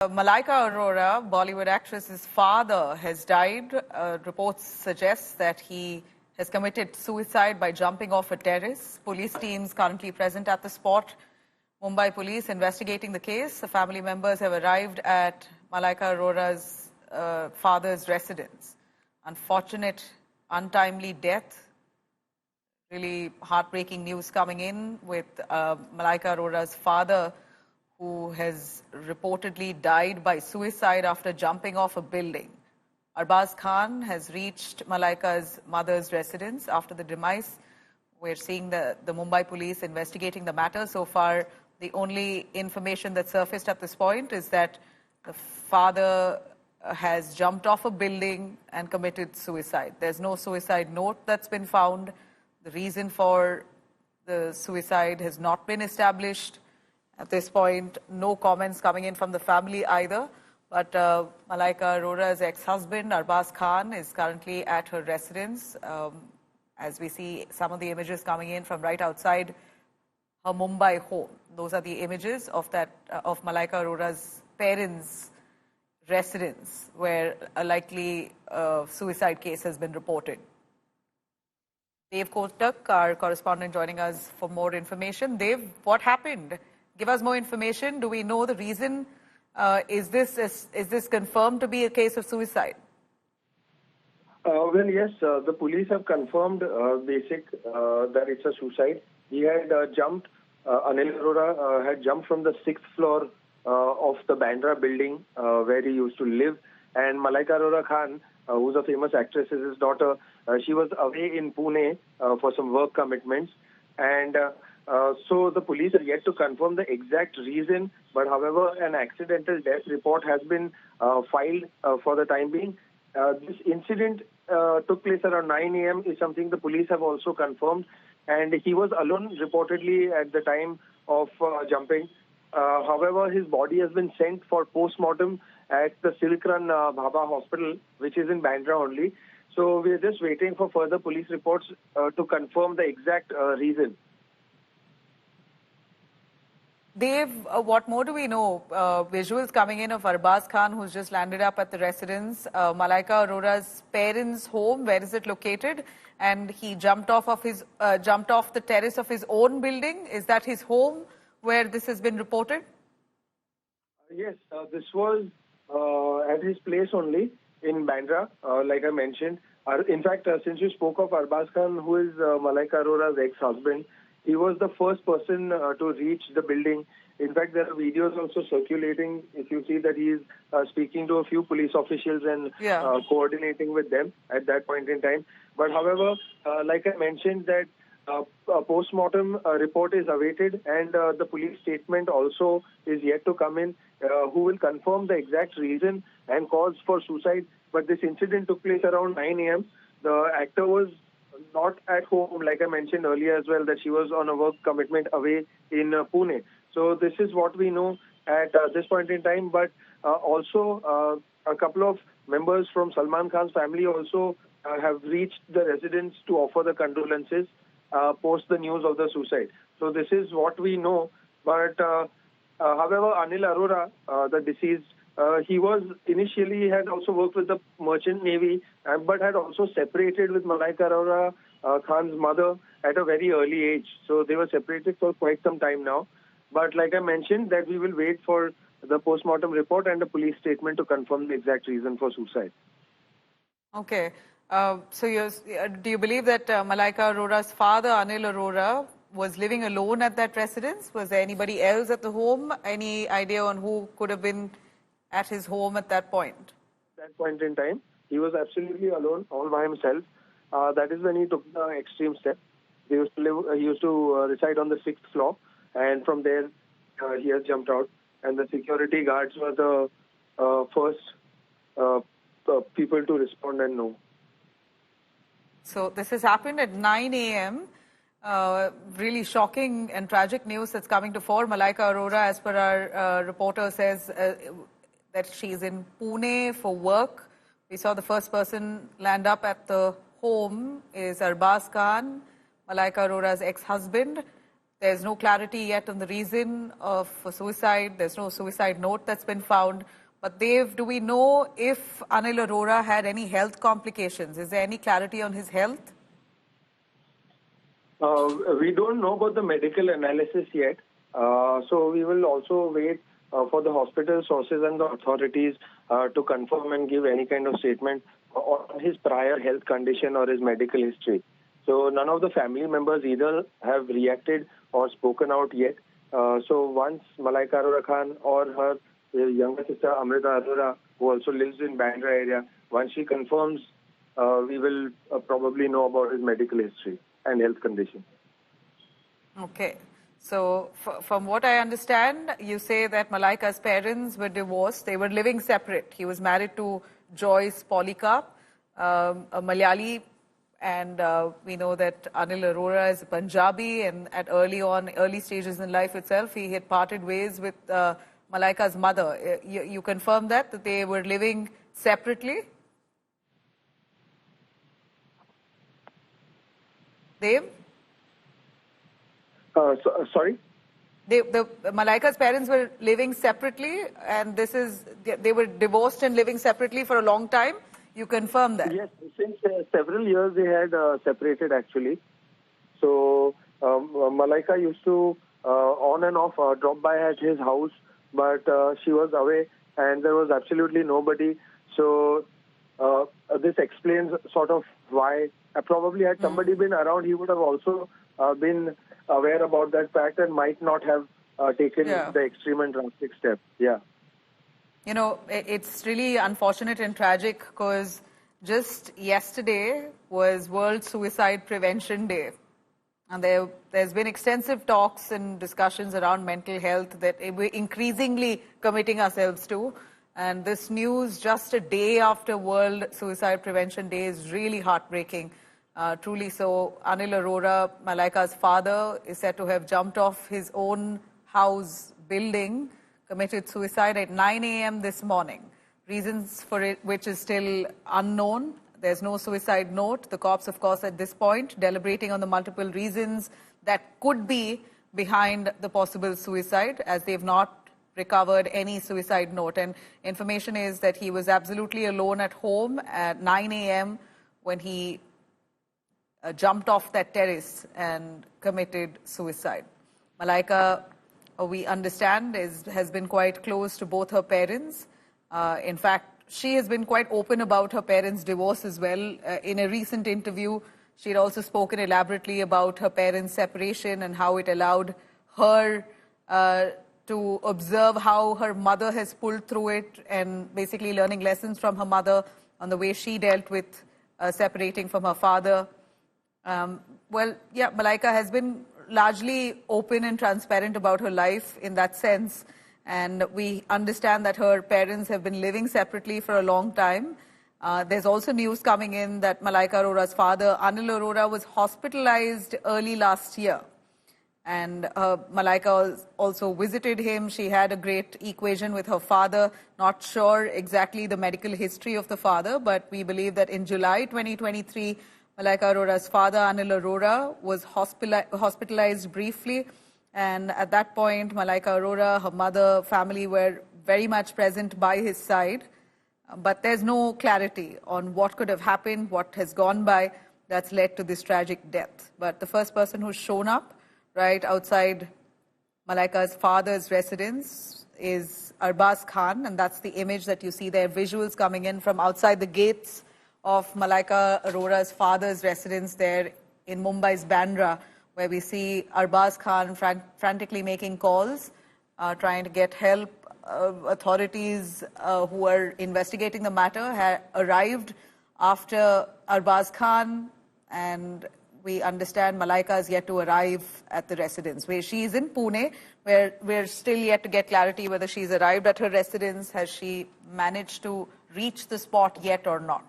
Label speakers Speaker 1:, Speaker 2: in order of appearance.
Speaker 1: Malaika Arora, Bollywood actress's father, has died. Reports suggest that he has committed suicide by jumping off a terrace. Police teams currently present at the spot. Mumbai police investigating the case. The family members have arrived at Malaika Arora's father's residence. Unfortunate, untimely death. Really heartbreaking news coming in with Malaika Arora's father, who has reportedly died by suicide after jumping off a building. Arbaz Khan has reached Malaika's mother's residence after the demise. We're seeing the Mumbai police investigating the matter. So far, the only information that surfaced at this point is that the father has jumped off a building and committed suicide. There's no suicide note that's been found. The reason for the suicide has not been established. At this point, no comments coming in from the family either. But Malaika Arora's ex-husband, Arbaz Khan, is currently at her residence. As we see some of the images coming in from right outside her Mumbai home. Those are the images of of Malaika Arora's parents' residence, where a likely suicide case has been reported. Dev Kotak, our correspondent, joining us for more information. Dev, what happened? Give us more information. Do we know the reason? Is this confirmed to be a case of suicide?
Speaker 2: Well, yes, the police have confirmed that it's a suicide. He had jumped, Anil Arora had jumped from the 6th floor of the Bandra building where he used to live. And Malaika Arora Khan, who's a famous actress, is his daughter. She was away in Pune for some work commitments. And so the police are yet to confirm the exact reason, but however, an accidental death report has been filed for the time being. This incident took place around 9 a.m. is something the police have also confirmed, and he was alone reportedly at the time of jumping. However, his body has been sent for post-mortem at the Silkran Bhabha Hospital, which is in Bandra only. So we are just waiting for further police reports to confirm the exact reason.
Speaker 1: Dev, what more do we know? Visuals coming in of Arbaz Khan, who's just landed up at the residence. Malaika Arora's parents' home, where is it located? And he jumped off the terrace of his own building. Is that his home where this has been reported?
Speaker 2: Yes, this was at his place only in Bandra, like I mentioned. In fact, since you spoke of Arbaz Khan, who is Malaika Arora's ex-husband, he was the first person to reach the building. In fact, there are videos also circulating. If you see that he is speaking to a few police officials and coordinating with them at that point in time. But however, like I mentioned, that a post-mortem report is awaited, and the police statement also is yet to come in, who will confirm the exact reason and cause for suicide. But this incident took place around 9 a.m. The actor was not at home, like I mentioned earlier as well, that she was on a work commitment away in Pune. So this is what we know at this point in time. But also a couple of members from Salman Khan's family also have reached the residence to offer the condolences post the news of the suicide. So this is what we know. But however, Anil Arora, the deceased, he had also worked with the Merchant Navy, but had also separated with Malaika Arora Khan's mother at a very early age. So they were separated for quite some time now. But like I mentioned, that we will wait for the post-mortem report and the police statement to confirm the exact reason for suicide.
Speaker 1: Okay. So do you believe that Malaika Arora's father, Anil Arora, was living alone at that residence? Was there anybody else at the home? Any idea on who could have been at his home at that point?
Speaker 2: At that point in time, he was absolutely alone, all by himself. That is when he took the extreme step. He used to reside on the 6th floor, and from there he has jumped out. And the security guards were the first people to respond and know.
Speaker 1: So this has happened at 9 a.m. Really shocking and tragic news that's coming to fore. Malaika Arora, as per our reporter, says that she's in Pune for work. We saw the first person land up at the home is Arbaz Khan, Malaika Arora's ex-husband. There's no clarity yet on the reason for suicide. There's no suicide note that's been found. But Dev, do we know if Anil Arora had any health complications? Is there any clarity on his health?
Speaker 2: We don't know about the medical analysis yet. So we will also wait for the hospital sources and the authorities to confirm and give any kind of statement on his prior health condition or his medical history. So none of the family members either have reacted or spoken out yet. So once Malaika Arora Khan or her younger sister Amrita Arora, who also lives in Bandra area, once she confirms, we will probably know about his medical history and health condition.
Speaker 1: Okay. So from what I understand, you say that Malaika's parents were divorced. They were living separate. He was married to Joyce Polycarp, a Malayali, and we know that Anil Arora is a Punjabi, and at early stages in life itself, he had parted ways with Malaika's mother. You confirm that they were living separately? Dev?
Speaker 2: Sorry?
Speaker 1: Malaika's parents were living separately, and they were divorced and living separately for a long time. You confirm that?
Speaker 2: Yes, since several years they had separated actually. So Malaika used to on and off drop by at his house, but she was away and there was absolutely nobody. So this explains sort of why. Probably had somebody been around, he would have also been aware about that fact and might not have taken the extreme and drastic step. Yeah.
Speaker 1: You know, it's really unfortunate and tragic because just yesterday was World Suicide Prevention Day. And there's been extensive talks and discussions around mental health that we're increasingly committing ourselves to. And this news just a day after World Suicide Prevention Day is really heartbreaking. Truly so. Anil Arora, Malaika's father, is said to have jumped off his own house building, committed suicide at 9 a.m. this morning. Reasons for it, which is still unknown. There's no suicide note. The cops, of course, at this point, deliberating on the multiple reasons that could be behind the possible suicide, as they've not recovered any suicide note. And information is that he was absolutely alone at home at 9 a.m. when he jumped off that terrace and committed suicide. Malaika, we understand, has been quite close to both her parents. In fact, she has been quite open about her parents' divorce as well. In a recent interview, she had also spoken elaborately about her parents' separation and how it allowed her to observe how her mother has pulled through it and basically learning lessons from her mother on the way she dealt with separating from her father. Malaika has been largely open and transparent about her life in that sense. And we understand that her parents have been living separately for a long time. There's also news coming in that Malaika Arora's father, Anil Arora, was hospitalized early last year. And Malaika also visited him. She had a great equation with her father. Not sure exactly the medical history of the father, but we believe that in July 2023, Malaika Arora's father, Anil Arora, was hospitalized briefly. And at that point, Malaika Arora, her mother, family were very much present by his side. But there's no clarity on what could have happened, what has gone by that's led to this tragic death. But the first person who's shown up right outside Malaika's father's residence is Arbaz Khan. And that's the image that you see there, visuals coming in from outside the gates of Malaika Arora's father's residence there in Mumbai's Bandra, where we see Arbaz Khan frantically making calls, trying to get help. Authorities who are investigating the matter arrived after Arbaz Khan, and we understand Malaika is yet to arrive at the residence. Where she is in Pune, where we're still yet to get clarity whether she's arrived at her residence. Has she managed to reach the spot yet or not?